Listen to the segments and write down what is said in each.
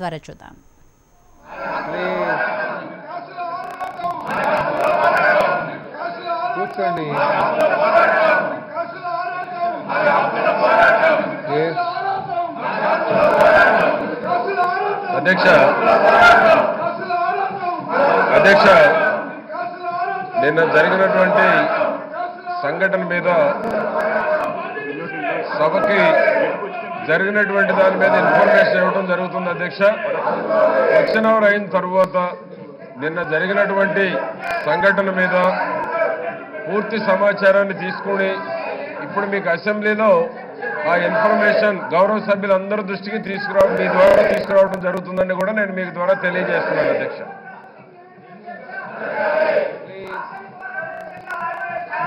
ద్వారా చూద్దాం. కూర్చోండి. అధ్యక్ష నిన్న జరిగినటువంటి సంఘటన మీద సభకి జరిగినటువంటి దాని మీద ఇన్ఫర్మేషన్ ఇవ్వడం జరుగుతుంది. అధ్యక్ష, క్వశ్చన్ అవర్ అయిన తర్వాత నిన్న జరిగినటువంటి సంఘటన మీద పూర్తి సమాచారాన్ని తీసుకుని ఇప్పుడు మీకు అసెంబ్లీలో ఆ ఇన్ఫర్మేషన్ గౌరవ సభ్యులందరి దృష్టికి మీ ద్వారా తీసుకురావడం జరుగుతుందని కూడా నేను మీకు ద్వారా తెలియజేస్తున్నాను. అధ్యక్ష,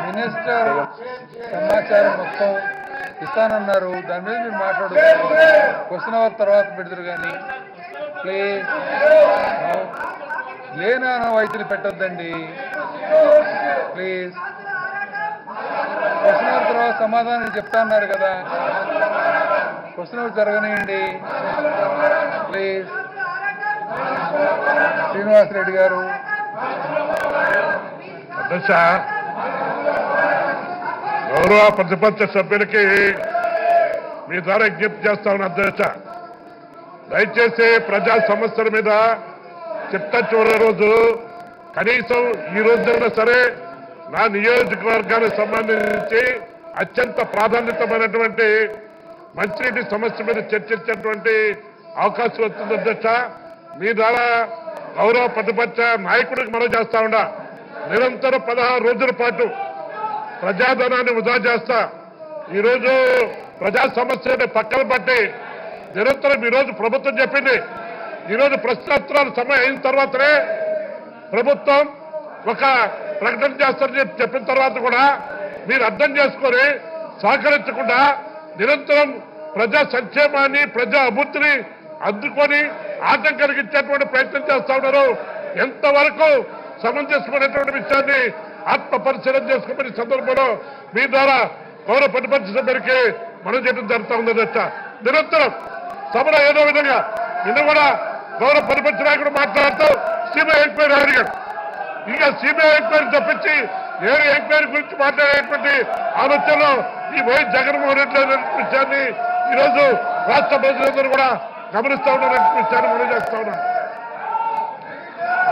మినిస్టర్ సమాచారం మొత్తం ఇస్తానన్నారు, దాని మీద మీరు మాట్లాడుతున్నారు. క్వశ్చన్ అవర్ తర్వాత పెడతారు కానీ ప్లీజ్ లేనా వైద్యులు పెట్టొద్దండి ప్లీజ్. క్వశ్చన్ అవర్ తర్వాత సమాధానం చెప్తా అన్నారు కదా, క్వశ్చన్ అవర్ జరగనియండి ప్లీజ్. శ్రీనివాసరెడ్డి గారు. అధ్యక్ష, గౌరవ ప్రతిపక్ష సభ్యులకి మీ ద్వారా విజ్ఞప్తి చేస్తా ఉన్న అధ్యక్ష, దయచేసి ప్రజా సమస్యల మీద చిట్ట చివరి రోజు కనీసం ఈ రోజైనా సరే నా నియోజకవర్గానికి సంబంధించి అత్యంత ప్రాధాన్యతమైనటువంటి మంచినీటి సమస్య మీద చర్చించేటువంటి అవకాశం వస్తుంది. అధ్యక్ష, మీ ద్వారా గౌరవ ప్రతిపక్ష నాయకుడికి మనం చేస్తా ఉన్నా, నిరంతరం 16 రోజుల పాటు ప్రజాధనాన్ని వృధా చేస్తా ఈరోజు ప్రజా సమస్యని పక్కన పట్టి నిరంతరం ఈరోజు ప్రభుత్వం చెప్పింది, ఈరోజు ప్రశ్నోత్తరాల సమయం అయిన తర్వాతనే ప్రభుత్వం ఒక ప్రకటన చేస్తారని చెప్పిన తర్వాత కూడా మీరు అర్థం చేసుకొని సహకరించకుండా నిరంతరం ప్రజా సంక్షేమాన్ని ప్రజా అభివృద్ధిని అందుకొని ఆటం కలిగించేటువంటి ప్రయత్నం చేస్తా ఉన్నారు. ఎంతవరకు సమంజసమైనటువంటి విషయాన్ని ఆత్మ పరిశీలన చేసుకునే సందర్భంలో మీ ద్వారా గౌరవ ప్రతిపక్ష సభ్యులకి మనం చేయడం జరుగుతూ ఉంది. అధ్యక్ష, నిరంతరం సభలో ఏదో విధంగా నిన్న కూడా గౌరవ ప్రతిపక్ష నాయకుడు మాట్లాడుతూ సిబిఐ ఎంక్వైరీ అడిగాడు. ఇంకా సిబిఐ ఎంక్వైరీ తప్పించి ఏ ఎంక్వైరీ గురించి మాట్లాడేటువంటి ఆలోచనలో ఈ వైఎస్ జగన్మోహన్ రెడ్డి అనే విషయాన్ని ఈరోజు రాష్ట్ర ప్రజలందరూ కూడా గమనిస్తూ ఉన్నారనే విషయాన్ని మనం చేస్తా ఉన్నాం.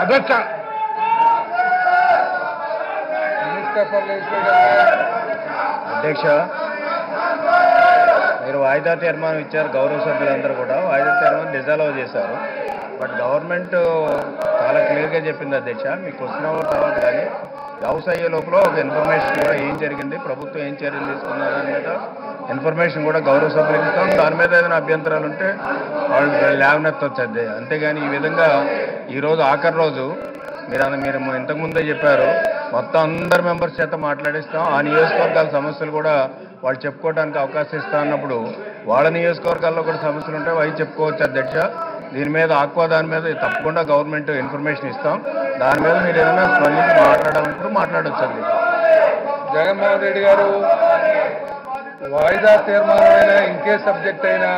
అధ్యక్ష, అధ్యక్ష, మీరు వాయిదా తీర్మానం ఇచ్చారు. గౌరవ సభ్యులందరూ కూడా వాయిదా తీర్మానం డిజాల్వ్ చేశారు. బట్ గవర్నమెంట్ చాలా క్లియర్గా చెప్పింది అధ్యక్ష, మీకు క్వశ్చన్ అవర్ తర్వాత కానీ వ్యవసాయ లోపల ఒక ఇన్ఫర్మేషన్ కూడా ఏం జరిగింది, ప్రభుత్వం ఏం చర్యలు తీసుకున్న దాని మీద ఇన్ఫర్మేషన్ కూడా గౌరవ సభ్యులకు ఇస్తాం. దాని మీద ఏదైనా అభ్యంతరాలు ఉంటే వాళ్ళు లేవనెత్తవచ్చు. అంతేగాని ఈ విధంగా ఈరోజు ఆఖరి రోజు మీరు ఇంతకుముందే చెప్పారు, మొత్తం అందరు మెంబర్స్ చేత మాట్లాడిస్తాం. ఆ నియోజకవర్గాల సమస్యలు కూడా వాళ్ళు చెప్పుకోవడానికి అవకాశం ఇస్తా అన్నప్పుడు వాళ్ళ నియోజకవర్గాల్లో కూడా సమస్యలు ఉంటే అవి చెప్పుకోవచ్చు. అధ్యక్ష, దీని మీద దాని మీద తప్పకుండా గవర్నమెంట్ ఇన్ఫర్మేషన్ ఇస్తాం. దాని మీద మీరు ఏదైనా స్పందించి మాట్లాడాలనుకుంటే మాట్లాడవచ్చు. అధ్యక్ష, జగన్మోహన్ రెడ్డి గారు వాయిదా తీర్మానం అయినా ఇంకే సబ్జెక్ట్ అయినా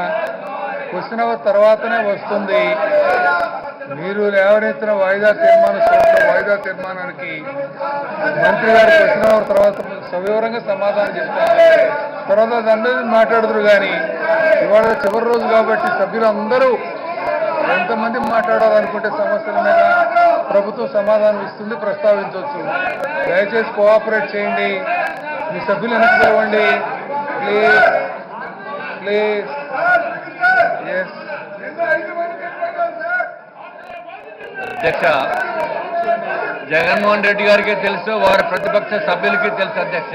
క్వశ్చన్ అవర్ తర్వాతనే వస్తుంది. మీరు లేవనెత్తిన వాయిదా తీర్మానానికి మంత్రి గారు క్వశ్చన్ అవర్ తర్వాత సవివరంగా సమాధానం చెప్తారు. తర్వాత దాని మీద మాట్లాడుతురు. కానీ ఇవాళ చివరి రోజు కాబట్టి సభ్యులందరూ ఎంతమంది మాట్లాడాలనుకుంటే సమస్యల మీద ప్రభుత్వం సమాధానం ఇస్తుంది, ప్రస్తావించవచ్చు. దయచేసి కోఆపరేట్ చేయండి. మీ సభ్యులు వెనక్కి పిలవండి ప్లీజ్ ప్లీజ్. ఎస్ అధ్యక్ష, జగన్మోహన్ రెడ్డి గారికి తెలుసు, వారి ప్రతిపక్ష సభ్యులకి తెలుసు. అధ్యక్ష,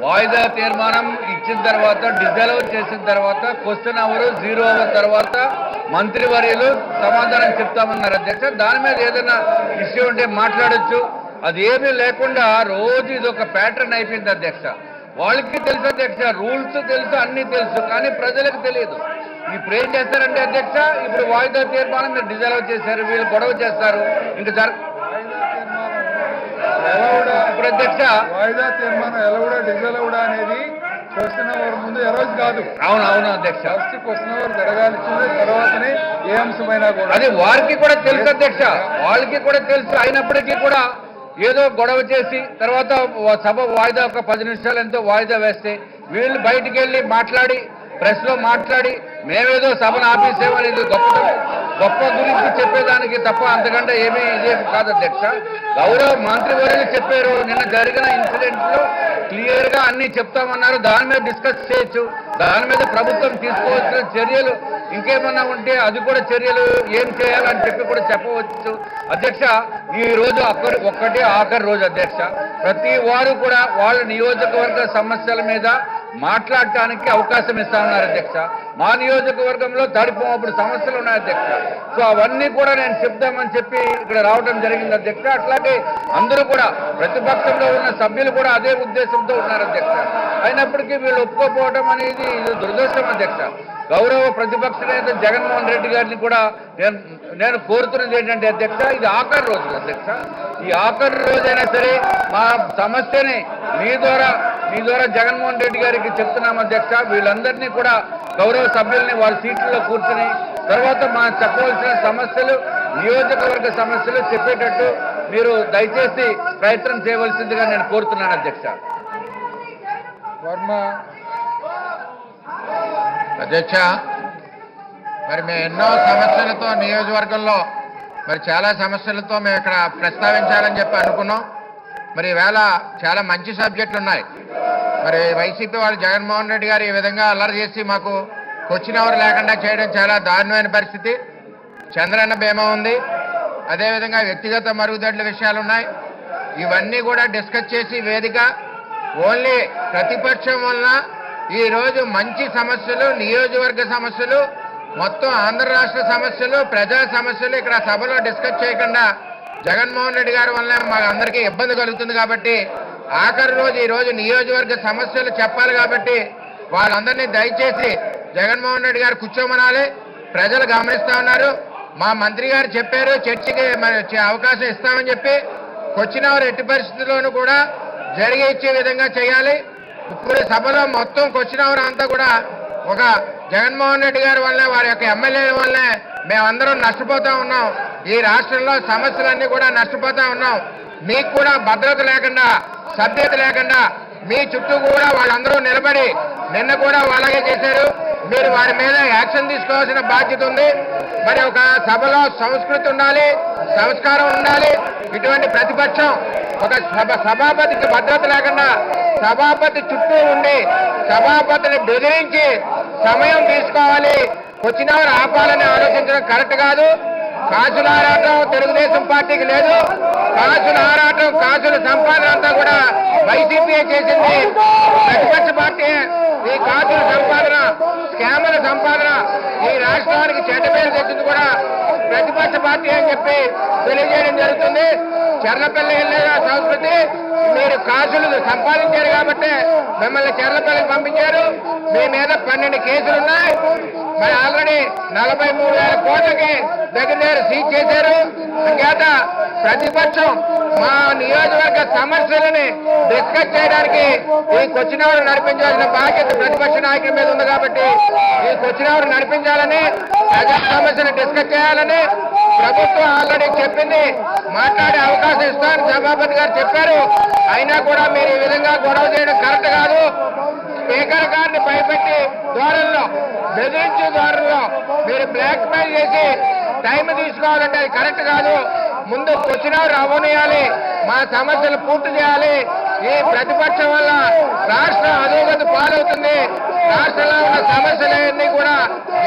వాయిదా తీర్మానం ఇచ్చిన తర్వాత డిజాల్వ్ చేసిన తర్వాత క్వశ్చన్ అవర్ 0 అవర్ తర్వాత మంత్రివర్యులు సమాధానం చెప్తామన్నారు. అధ్యక్ష, దాని మీద ఏదైనా ఇష్యూ ఉంటే మాట్లాడొచ్చు. అది ఏమీ లేకుండా రోజు ఇది ఒక ప్యాటర్న్ అయిపోయింది. అధ్యక్ష, వాళ్ళకి తెలుసు అధ్యక్ష, రూల్స్ తెలుసు, అన్నీ తెలుసు, కానీ ప్రజలకు తెలియదు. ఇప్పుడు ఏం చేస్తారంటే అధ్యక్ష, ఇప్పుడు వాయిదా తీర్మానం మీరు డిజాల్వ్ చేశారు, వీళ్ళు గొడవ చేస్తారు. ఇంకా ఇప్పుడు అధ్యక్ష వాయిదా తీర్మానం ఎలవడా డిజాల్వ్డా అనేది క్వశ్చన్ అవర్ ముందు ఈ రోజు కాదు. అవును అధ్యక్ష. ఫస్ట్ క్వశ్చన్ అవర్ జరగాల్సిందే, తర్వాతనే ఏ అంశమైనా కూడా. అది వారికి కూడా తెలుసు అధ్యక్ష, వాళ్ళకి కూడా తెలుసు. అయినప్పటికీ కూడా ఏదో గొడవ చేసి తర్వాత సభ వాయిదా ఒక 10 నిమిషాలు ఎంతో వాయిదా వేస్తే వీళ్ళు బయటికి వెళ్ళి మాట్లాడి ప్రెస్లో మాట్లాడి మేమేదో సభను ఆపేసేమని గొప్ప గురించి చెప్పేదానికి తప్ప అంతకంటే ఇదేం కాదు అధ్యక్ష. గౌరవ మంత్రివర్యులు చెప్పారు, నిన్న జరిగిన ఇన్సిడెంట్లో క్లియర్గా అన్ని చెప్తామన్నారు. దాని మీద డిస్కస్ చేయొచ్చు, దాని మీద ప్రభుత్వం తీసుకోవాల్సిన చర్యలు ఇంకేమన్నా ఉంటే అది కూడా చర్యలు ఏం చేయాలని చెప్పి కూడా చెప్పవచ్చు అధ్యక్ష. ఈ రోజు ఒక్కటే ఆఖరి రోజు అధ్యక్ష. ప్రతి వారు కూడా వాళ్ళ నియోజకవర్గ సమస్యల మీద మాట్లాడటానికి అవకాశం ఇస్తా ఉన్నారు అధ్యక్ష. మా నియోజకవర్గంలో తడిపోప్పుడు సమస్యలు ఉన్నాయి అధ్యక్ష. సో అవన్నీ కూడా నేను చెప్దామని చెప్పి ఇక్కడ రావడం జరిగింది అధ్యక్ష. అట్లాగే అందరూ కూడా ప్రతిపక్షంలో ఉన్న సభ్యులు కూడా అదే ఉద్దేశంతో ఉన్నారు అధ్యక్ష. అయినప్పటికీ వీళ్ళు ఒప్పుకోపోవడం అనేది దురదృష్టం అధ్యక్ష. గౌరవ ప్రతిపక్ష నేత జగన్మోహన్ రెడ్డి గారిని కూడా నేను కోరుతున్నది ఏంటంటే అధ్యక్ష, ఇది ఆఖరి రోజు అధ్యక్ష. ఈ ఆఖరి రోజైనా సరే మా సమస్యని మీ ద్వారా జగన్మోహన్ రెడ్డి గారికి చెప్తున్నాం అధ్యక్ష. వీళ్ళందరినీ కూడా గౌరవ సభ్యుల్ని వాళ్ళ సీట్లలో కూర్చుని తర్వాత మా చెప్పవలసిన సమస్యలు నియోజకవర్గ సమస్యలు చెప్పేటట్టు మీరు దయచేసి ప్రయత్నం చేయవలసిందిగా నేను కోరుతున్నాను అధ్యక్ష. వర్మ అధ్యక్ష, మరి మేము ఎన్నో సమస్యలతో నియోజకవర్గంలో మరి చాలా సమస్యలతో మేము ఇక్కడ ప్రస్తావించాలని చెప్పి అనుకున్నాం. మరి ఈవేళ చాలా మంచి సబ్జెక్టులు ఉన్నాయి. మరి వైసీపీ వాళ్ళు జగన్మోహన్ రెడ్డి గారు ఈ విధంగా అల్లరి చేసి మాకు క్వశ్చన్ అవర్ లేకుండా చేయడం చాలా దారుణమైన పరిస్థితి. చంద్రన్న బీమా ఉంది, అదేవిధంగా వ్యక్తిగత మరుగుదొడ్ల విషయాలు ఉన్నాయి. ఇవన్నీ కూడా డిస్కస్ చేసి వేదిక ఓన్లీ ప్రతిపక్షం వలన ఈరోజు మంచి సమస్యలు, నియోజకవర్గ సమస్యలు, మొత్తం ఆంధ్ర రాష్ట్ర సమస్యలు, ప్రజా సమస్యలు ఇక్కడ సభలో డిస్కస్ చేయకుండా జగన్మోహన్ రెడ్డి గారి వల్ల మాకు అందరికీ ఇబ్బంది కలుగుతుంది. కాబట్టి ఆఖరి రోజు ఈరోజు నియోజకవర్గ సమస్యలు చెప్పాలి. కాబట్టి వాళ్ళందరినీ దయచేసి జగన్మోహన్ రెడ్డి గారు కూర్చోమనాలి. ప్రజలు గమనిస్తా ఉన్నారు. మా మంత్రి గారు చెప్పారు చర్చకి అవకాశం ఇస్తామని చెప్పి. క్వశ్చన్ అవర్ ఎట్టి పరిస్థితుల్లోనూ కూడా జరిగే ఇచ్చే విధంగా చేయాలి. ఇప్పుడు సభలో మొత్తం క్వశ్చన్ అవర్ అంతా కూడా ఒక జగన్మోహన్ రెడ్డి గారి వల్లే, వారి యొక్క ఎమ్మెల్యేల వల్లే మేమందరం నష్టపోతా ఉన్నాం. ఈ రాష్ట్రంలో సమస్యలన్నీ కూడా నష్టపోతా ఉన్నాం. మీకు కూడా భద్రత లేకుండా, సభ్యత లేకుండా మీ చుట్టూ కూడా వాళ్ళందరూ నిలబడి నిన్న కూడా అలాగే చేశారు. మీరు వారి మీద యాక్షన్ తీసుకోవాల్సిన బాధ్యత ఉంది. మరి ఒక సభలో సంస్కృతి ఉండాలి, సంస్కారం ఉండాలి. ఇటువంటి ప్రతిపక్షం ఒక సభాపతికి భద్రత లేకుండా సభాపతి చుట్టూ ఉండి సభాపతిని బెదిరించి సమయం తీసుకోవాలి. క్వశ్చన్ అవర్ ఆపాలని ఆలోచించడం కరెక్ట్ కాదు. కాసుల ఆరాటం తెలుగుదేశం పార్టీకి లేదు. కాసుల ఆరాటం, కాసుల సంపాదన అంతా కూడా వైసీపీ చేసింది. ప్రతిపక్ష పార్టీ ఈ కాసుల సంపాదన, స్కాముల సంపాదన ఈ రాష్ట్రానికి చెడ్డ పేరు తెచ్చింది కూడా ప్రతిపక్ష పార్టీ అని చెప్పి తెలియజేయడం జరుగుతుంది. చెర్లపల్లి వెళ్ళే సంస్కృతి, మీరు కాసులు సంపాదించారు కాబట్టి మిమ్మల్ని చెర్లపల్లికి పంపించారు. మీ మీద 12 కేసులున్నాయి. మరి ఆల్రెడీ 43,000 కోట్లకి దగ్గర సీజ్ చేశారు. అంచేత ప్రతిపక్షం మా నియోజకవర్గ సమస్యలని డిస్కస్ చేయడానికి ఈ క్వశ్చన్ అవర్ నడిపించాల్సిన బాధ్యత ప్రతిపక్ష నాయకుల మీద ఉంది. కాబట్టి ఈ క్వశ్చన్ అవర్ నడిపించాలని, ప్రజా సమస్యను డిస్కస్ చేయాలని ప్రభుత్వం ఆల్రెడీ చెప్పింది. మాట్లాడే అవకాశం ఇస్తానని సభాపతి గారు చెప్పారు. అయినా కూడా మీరు ఈ విధంగా గొడవ చేయడం కరెక్ట్ కాదు. స్పీకర్ గారిని భయపెట్టి ధోరణిలో, బెదిరించే ధోరణిలో మీరు బ్లాక్ మెయిల్ చేసి టైం తీసుకోవాలంటే అది కరెక్ట్ కాదు. ముందు క్వశ్చన్ అవర్ అవ్వనియాలి, మా సమస్యలు పూర్తి చేయాలి. ఈ ప్రతిపక్షం వల్ల రాష్ట్రం అధోగతి పాలవుతుంది. రాష్ట్రంలో ఉన్న సమస్యలన్నీ కూడా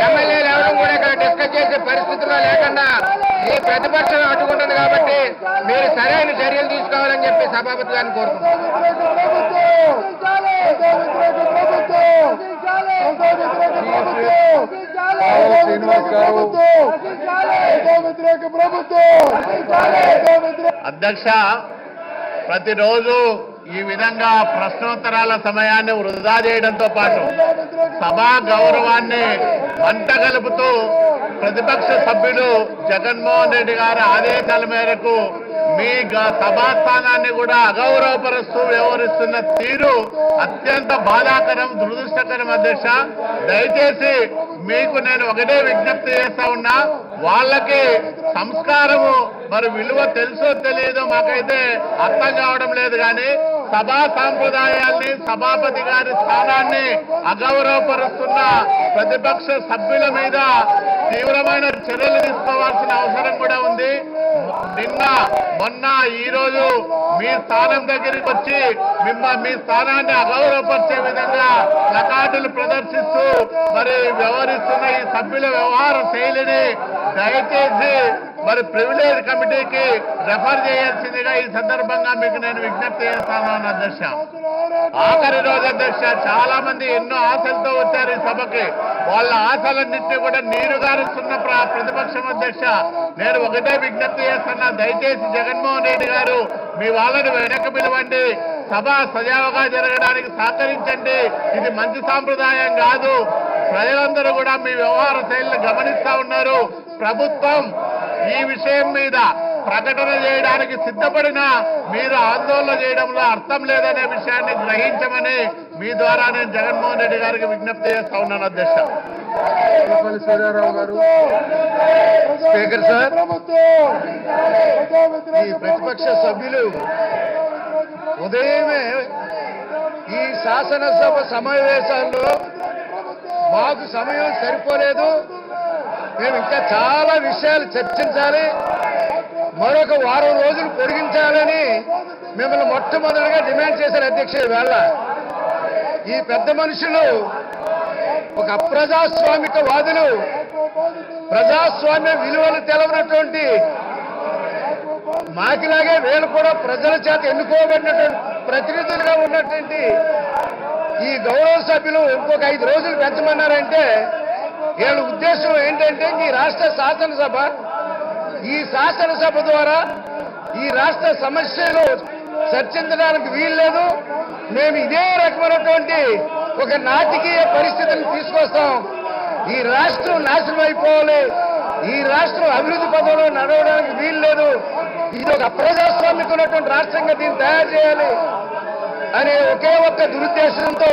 ఎమ్మెల్యేలు ఎవరు కూడా ఇక్కడ డిస్కస్ చేసే పరిస్థితుల్లో లేకుండా ఈ ప్రతిపక్షం అడ్డుకుంటుంది. కాబట్టి మీరు సరైన చర్యలు తీసుకోవాలని చెప్పి సభాపతి గారిని కోరుకుంటున్నాను. అధ్యక్ష, ప్రతిరోజు ఈ విధంగా ప్రశ్నోత్తరాల సమయాన్ని వృధా చేయడంతో పాటు సభా గౌరవాన్ని మంట కలుపుతూ ప్రతిపక్ష సభ్యులు జగన్మోహన్ రెడ్డి గారి ఆదేశాల మేరకు మీ సభాస్థానాన్ని కూడా అగౌరవపరుస్తూ వ్యవహరిస్తున్న తీరు అత్యంత బాధాకరం, దురదృష్టకరం అధ్యక్ష. దయచేసి మీకు నేను ఒకటే విజ్ఞప్తి చేస్తా ఉన్నా, వాళ్ళకి సంస్కారము మరి విలువ తెలుసో తెలియదో మాకైతే అర్థం కావడం లేదు. కానీ సభా సాంప్రదాయాల్ని, సభాపతి గారి స్థానాన్ని అగౌరవపరుస్తున్న ప్రతిపక్ష సభ్యుల మీద తీవ్రమైన చర్యలు తీసుకోవాల్సిన అవసరం కూడా ఉంది. నిన్న మొన్న ఈ రోజు మీ స్థానం దగ్గరికి వచ్చి మీ స్థానాన్ని అగౌరవపరిచే విధంగా ప్లకార్డులు ప్రదర్శిస్తూ మరి వ్యవహరిస్తున్న ఈ సభ్యుల వ్యవహార శైలిని దయచేసి మరి ప్రివిలేజ్ కమిటీకి రెఫర్ చేయాల్సిందిగా ఈ సందర్భంగా మీకు నేను విజ్ఞప్తి చేస్తాను అధ్యక్ష. ఆఖరి రోజు అధ్యక్ష, చాలా మంది ఎన్నో ఆశలతో వచ్చారు ఈ సభకి. వాళ్ళ ఆశలన్నింటినీ కూడా నీరుగారుస్తున్న ప్రతిపక్షం అధ్యక్ష. నేను ఒకటే విజ్ఞప్తి చేస్తున్నా, దయచేసి జగన్మోహన్ రెడ్డి గారు మీ వాళ్ళని వెనక్కి పిలవండి, సభ సజావుగా జరగడానికి సహకరించండి. ఇది మంచి సాంప్రదాయం కాదు. ప్రజలందరూ కూడా మీ వ్యవహార శైలిని గమనిస్తా ఉన్నారు. ప్రభుత్వం ఈ విషయం మీద ప్రకటన చేయడానికి సిద్ధపడినా మీరు ఆందోళన చేయడంలో అర్థం లేదనే విషయాన్ని గ్రహించమని మీ ద్వారా నేను జగన్మోహన్ రెడ్డి గారికి విజ్ఞప్తి చేస్తా ఉన్నాను అధ్యక్ష. సూర్యారావు గారు. స్పీకర్ సార్, ఈ ప్రతిపక్ష సభ్యులు ఉదయమే ఈ శాసనసభ సమావేశాల్లో మాకు సమయం సరిపోలేదు, మేము ఇంకా చాలా విషయాలు చర్చించాలి, మరొక వారం రోజులు పొడిగించాలని మిమ్మల్ని మొట్టమొదటిగా డిమాండ్ చేశారు అధ్యక్ష. వేళ ఈ పెద్ద మనుషులు ఒక అప్రజాస్వామిక వాదులు, ప్రజాస్వామ్య విలువలు తెలవనటువంటి మాకిలాగే వీళ్ళు కూడా ప్రజల చేత ఎన్నుకోబడినటువంటి ప్రతినిధులుగా ఉన్నటువంటి ఈ గౌరవ సభ్యులు ఇంకొక 5 రోజులు పెంచమన్నారంటే వీళ్ళ ఉద్దేశం ఏంటంటే ఈ రాష్ట్ర శాసనసభ, ఈ శాసనసభ ద్వారా ఈ రాష్ట్ర సమస్యలు చర్చించడానికి వీల్లేదు, మేము ఇదే రకమైనటువంటి ఒక నాటకీయ పరిస్థితిని తీసుకొస్తాం, ఈ రాష్ట్రం నాశనం అయిపోవాలి, ఈ రాష్ట్రం అభివృద్ధి పదంలో నడవడానికి వీల్లేదు, ఇది ఒక అప్రజాస్వామికమైనటువంటి రాష్ట్రంగా దీన్ని తయారు చేయాలి అనే ఒకే ఒక్క దురుద్దేశంతో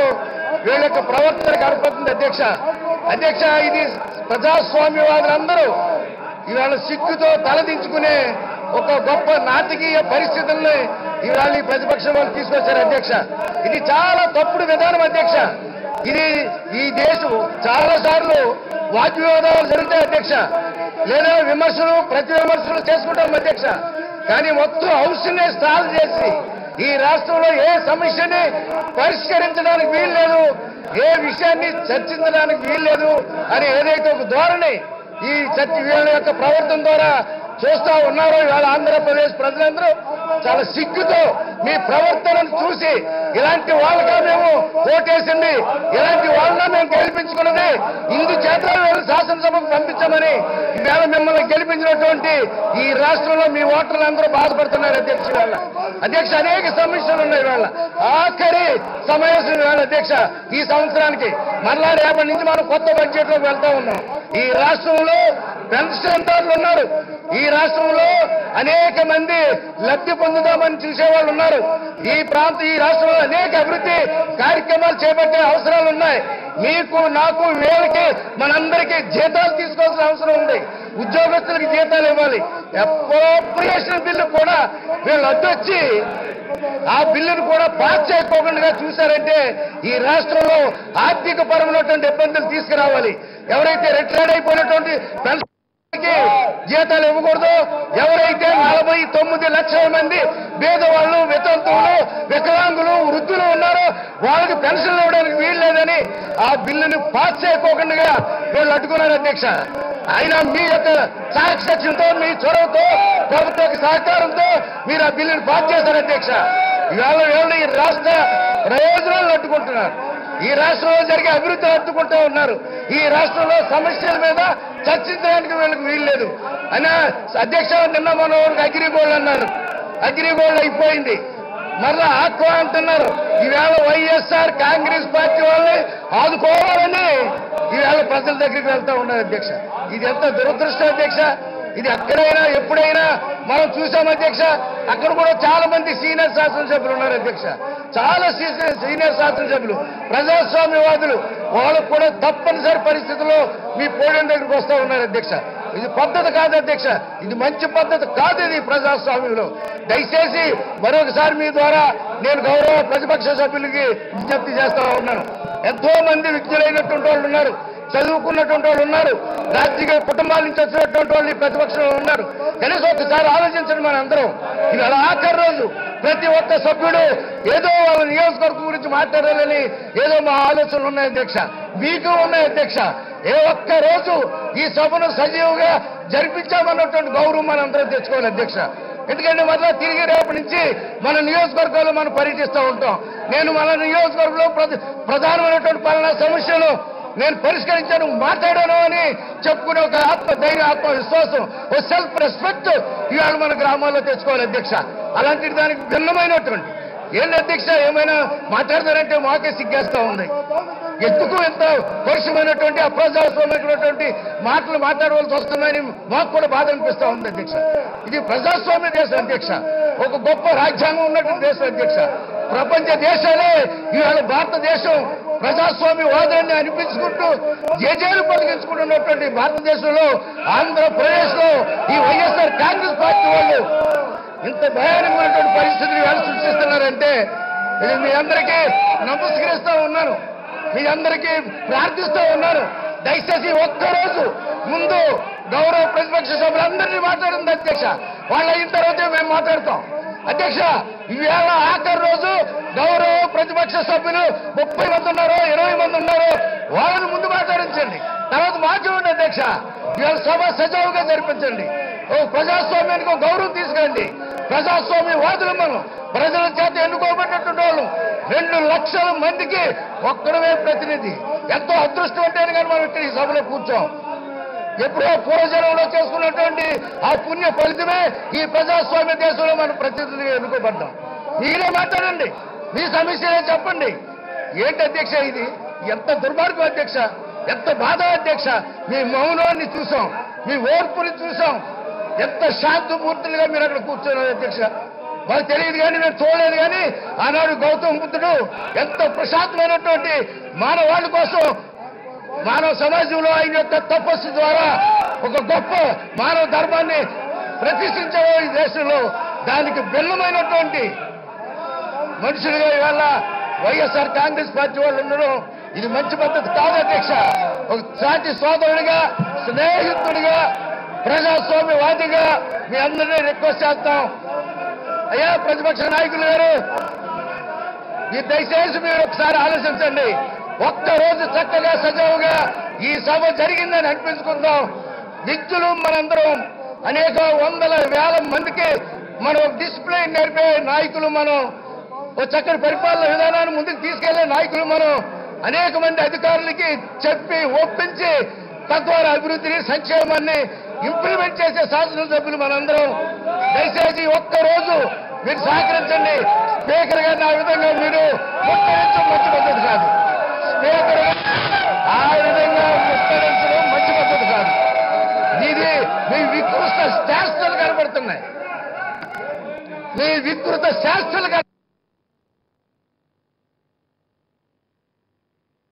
వీళ్ళ యొక్క ప్రవర్తన కనపడుతుంది అధ్యక్ష. అధ్యక్ష, ఇది ప్రజాస్వామ్యవాదులందరూ ఇవాళ సిగ్గుతో తలదించుకునే ఒక గొప్ప నాటకీయ పరిస్థితుల్ని ఇవాళ ఈ ప్రతిపక్షం వాళ్ళు తీసుకొచ్చారు అధ్యక్ష. ఇది చాలా తప్పుడు విధానం అధ్యక్ష. ఇది ఈ దేశం చాలా సార్లు వాగ్వివాదాలు జరుగుతాయి అధ్యక్ష, లేదా విమర్శలు ప్రతి విమర్శలు చేసుకుంటాం అధ్యక్ష. కానీ మొత్తం హౌస్నే స్టాల్ చేసి ఈ రాష్ట్రంలో ఏ సమస్యని పరిష్కరించడానికి వీల్లేదు, ఏ విషయాన్ని చర్చించడానికి వీల్లేదు అని ఏదైతే ఒక ధోరణి ఈ వీళ్ళ యొక్క ప్రవర్తన ద్వారా చూస్తా ఉన్నారో ఇవాళ ఆంధ్రప్రదేశ్ ప్రజలందరూ చాలా సిగ్గుతో మీ ప్రవర్తనను చూసి ఇలాంటి వాళ్ళగా మేము ఓటేసింది, ఇలాంటి వాళ్ళని మేము గెలిపించుకున్నది, ఇందుచేత శాసనసభకు పంపించామని ఇవాళ మిమ్మల్ని గెలిపించినటువంటి ఈ రాష్ట్రంలో మీ ఓటర్లందరూ బాధపడుతున్నారు అధ్యక్ష. వాళ్ళ అధ్యక్ష అనేక సమస్యలు ఉన్నాయి వాళ్ళ. ఆఖరి సమావేశం వాళ్ళ అధ్యక్ష ఈ సంవత్సరానికి. మరలా రేపటి నుంచి మనం కొత్త బడ్జెట్ లోకి వెళ్తా ఉన్నాం. ఈ రాష్ట్రంలో పెన్షన్దారులు ఉన్నారు, ఈ రాష్ట్రంలో అనేక మంది లబ్ధి పొందుదామని చూసేవాళ్ళు ఉన్నారు, ఈ రాష్ట్రంలో అనేక అభివృద్ధి కార్యక్రమాలు చేపట్టే అవసరాలు ఉన్నాయి. మీకు నాకు వీళ్ళకి మనందరికీ జీతాలు తీసుకోవాల్సిన అవసరం ఉంది, ఉద్యోగస్తులకి జీతాలు ఇవ్వాలి. అప్రోప్రియేషన్ బిల్లు కూడా వీళ్ళు అడ్డొచ్చి ఆ బిల్లును కూడా పాస్ చేసుకోకుండా చూశారంటే ఈ రాష్ట్రంలో ఆర్థిక పరమైనటువంటి ఇబ్బందులు తీసుకురావాలి. ఎవరైతే రిటైర్డ్ అయిపోయినటువంటి పెన్షన్ జీతాలు ఇవ్వకూడదు, ఎవరైతే 49 లక్షల మంది పేదవాళ్ళు, వితంతువులు, వికలాంగులు, వృద్ధులు ఉన్నారో వాళ్ళకి పెన్షన్లు ఇవ్వడానికి వీల్లేదని ఆ బిల్లుని పాస్ చేయకోకుండా వీళ్ళు అడ్డుకున్నారు అధ్యక్ష. అయినా మీ యొక్క సాక్షితో, మీ చొరవతో, ప్రభుత్వ సహకారంతో మీరు ఆ బిల్లుని పాస్ చేశారు అధ్యక్ష. ఇవాళ ఈ రాష్ట్ర ప్రయోజనాలను అడ్డుకుంటున్నారు, ఈ రాష్ట్రంలో జరిగే అభివృద్ధి అడ్డుకుంటూ ఉన్నారు, ఈ రాష్ట్రంలో సమస్యల మీద చర్చించడానికి వీళ్ళకి వీల్లేదు అయినా అధ్యక్ష. నిన్న మన అగ్రిగోల్డ్ అన్నారు, అగ్రిగోల్డ్ అయిపోయింది, మరలా ఆక్వా అంటున్నారు. ఈవేళ వైఎస్ఆర్ కాంగ్రెస్ పార్టీ వాళ్ళని ఆదుకోవాలని ఈవేళ ప్రజల దగ్గరికి వెళ్తా ఉన్నారు అధ్యక్ష. ఇది ఎంత దురదృష్టం అధ్యక్ష. ఇది ఎక్కడైనా ఎప్పుడైనా మనం చూసాం అధ్యక్ష. అక్కడ కూడా చాలా మంది సీనియర్ శాసనసభ్యులు ఉన్నారు అధ్యక్ష. చాలా సీనియర్ శాసనసభ్యులు ప్రజాస్వామ్యవాదులు, వాళ్ళకు కూడా తప్పనిసరి పరిస్థితుల్లో మీ పోడియం దగ్గరికి వస్తూ ఉన్నారు అధ్యక్ష. ఇది పద్ధతి కాదు అధ్యక్ష, ఇది మంచి పద్ధతి కాదు ఇది ప్రజాస్వామ్యంలో. దయచేసి మరొకసారి మీ ద్వారా నేను గౌరవ ప్రతిపక్ష సభ్యులకి విజ్ఞప్తి చేస్తా ఉన్నాను. ఎంతో మంది విజ్ఞులైనటువంటి వాళ్ళు ఉన్నారు, చదువుకున్నటువంటి వాళ్ళు ఉన్నారు, రాజకీయ కుటుంబాల నుంచి వచ్చినటువంటి వాళ్ళు ఈ ప్రతిపక్షంలో ఉన్నారు. కనీసం ఒకసారి ఆలోచించండి. మన అందరం ఇవాళ ఆఖరి రోజు ప్రతి ఒక్క సభ్యుడు ఏదో వాళ్ళ నియోజకవర్గం గురించి మాట్లాడాలని ఏదో మా ఆలోచనలు ఉన్నాయి అధ్యక్ష, మీకు ఉన్నాయి అధ్యక్ష. ఏ ఒక్క రోజు ఈ సభను సజీవంగా జరిపించామన్నటువంటి గౌరవం మనం అందరం తెచ్చుకోవాలి అధ్యక్ష. ఎందుకంటే మళ్ళా తిరిగి రేపటి నుంచి మన నియోజకవర్గాల్లో మనం పర్యటిస్తూ ఉంటాం. నేను మన నియోజకవర్గంలో ప్రధానమైనటువంటి పాలనా సమస్యలు నేను పరిష్కరించాను, మాట్లాడాను అని చెప్పుకునే ఒక ధైర్యం, ఆత్మవిశ్వాసం, ఓ సెల్ఫ్ రెస్పెక్ట్ ఇవాళ మన గ్రామాల్లో తెచ్చుకోవాలి అధ్యక్ష. అలాంటి దానికి భిన్నమైనటువంటి ఏంటి అధ్యక్ష, ఏమైనా మాట్లాడతారంటే మాకే సిగ్గేస్తా ఉంది. ఎందుకు ఎంత పరుషమైనటువంటి అప్రజాస్వామ్యమైనటువంటి మాటలు మాట్లాడవలసి వస్తుందని మాకు కూడా బాధ అనిపిస్తా ఉంది అధ్యక్ష. ఇది ప్రజాస్వామ్య దేశం అధ్యక్ష, ఒక గొప్ప రాజ్యాంగం ఉన్నటువంటి దేశం అధ్యక్ష. ప్రపంచ దేశాలే ఇవాళ భారతదేశం ప్రజాస్వామ్య వాదాన్ని అనిపించుకుంటూ జేజేలు పలికించుకుంటున్నటువంటి భారతదేశంలో ఆంధ్రప్రదేశ్ లో ఈ వైఎస్ఆర్ కాంగ్రెస్ పార్టీ వాళ్ళు ఇంత భయానకమైనటువంటి పరిస్థితిని వాళ్ళు సృష్టిస్తున్నారంటే ఇది మీ అందరికీ నమస్కరిస్తూ ఉన్నాను, మీ అందరికీ ప్రార్థిస్తూ ఉన్నాను. దయచేసి ఒక్కరోజు ముందు గౌరవ ప్రతిపక్ష సభ్యులందరినీ మాట్లాడింది అధ్యక్ష, వాళ్ళు అయిన తర్వాతే మేము మాట్లాడతాం అధ్యక్ష. ఈవేళ ఆఖరి రోజు గౌరవ ప్రతిపక్ష సభ్యులు 30 మంది ఉన్నారో 20 మంది ఉన్నారో వాళ్ళని ముందు మాట్లాడించండి, తర్వాత మాట్లాడండి అధ్యక్ష. ఇవాళ సభ సజావుగా జరిపించండి. ఓ ప్రజాస్వామ్యానికి ఒక గౌరవం తీసుకురండి. ప్రజాస్వామ్య వాదులు మనం ప్రజల చేత ఎన్నుకోబడినటువంటి వాళ్ళు 2 లక్షల మందికి ఒక్కడమే ప్రతినిధి. ఎంతో అదృష్టం అంటే కానీ మనం ఇక్కడ ఈ సభలో కూర్చోం. ఎప్పుడో పూర్వజనంలో చేసుకున్నటువంటి ఆ పుణ్య ఫలితమే ఈ ప్రజాస్వామ్య దేశంలో మనం ప్రతినిధిగా ఎన్నుకోబడ్డాం. మీరే మాట్లాడండి, మీ సమస్యలే చెప్పండి. ఏంటి అధ్యక్ష ఇది? ఎంత దుర్మార్గం అధ్యక్ష, ఎంత బాధ అధ్యక్ష. మీ మౌనాన్ని చూసాం, మీ ఓర్పుని చూసాం, ఎంత శాంతిమూర్తులుగా మీరు అక్కడ కూర్చున్నారు అధ్యక్ష. మాకు తెలియదు కానీ మేము చూడలేదు కానీ ఆనాడు గౌతమ బుద్ధుడు ఎంత ప్రశాంతమైనటువంటి మానవాళి కోసం మానవ సమాజంలో ఆయన యొక్క తపస్సు ద్వారా ఒక గొప్ప మానవ ధర్మాన్ని ప్రతిష్ఠించారు ఈ దేశంలో. దానికి భిన్నమైనటువంటి మనుషులుగా ఇవాళ వైఎస్ఆర్ కాంగ్రెస్ పార్టీ వాళ్ళు ఉండడం ఇది మంచి పద్ధతి కాదు అధ్యక్ష. ఒక సాటి సోదరుడిగా, స్నేహితుడిగా, ప్రజాస్వామ్యవాదిగా మీ అందరినీ రిక్వెస్ట్ చేస్తాం. అయ్యా ప్రతిపక్ష నాయకులు గారు, మీరు దయచేసి మీరు ఒకసారి ఆలోచించండి. ఒక్కరోజు చక్కగా సజావుగా ఈ సభ జరిగిందని అనిపించుకుందాం. వ్యక్తులు మనందరం అనేక వందల వేల మందికి మనం డిసిప్లిన్ నేర్పే నాయకులు, మనం ఒక చక్కని పరిపాలన విధానాన్ని ముందుకు తీసుకెళ్లే నాయకులు, మనం అనేక మంది అధికారులకి చెప్పి ఒప్పించి తద్వారా అభివృద్ధిని సంక్షేమాన్ని ఇంప్లిమెంట్ చేసే శాసనసభ్యులు మనందరం. దయచేసి ఒక్కరోజు మీరు సహకరించండి. స్పీకర్ గారిని ఆ విధంగా మీరు ముట్టడించడం మంచి పద్ధతి కాదు. స్పీకర్ ఆ విధంగా ముట్టడించడం మంచి పద్ధతి కాదు. ఇది మీ వికృత శాస్త్రాలు కనబడుతున్నాయి, మీ వికృత శాస్త్రాలు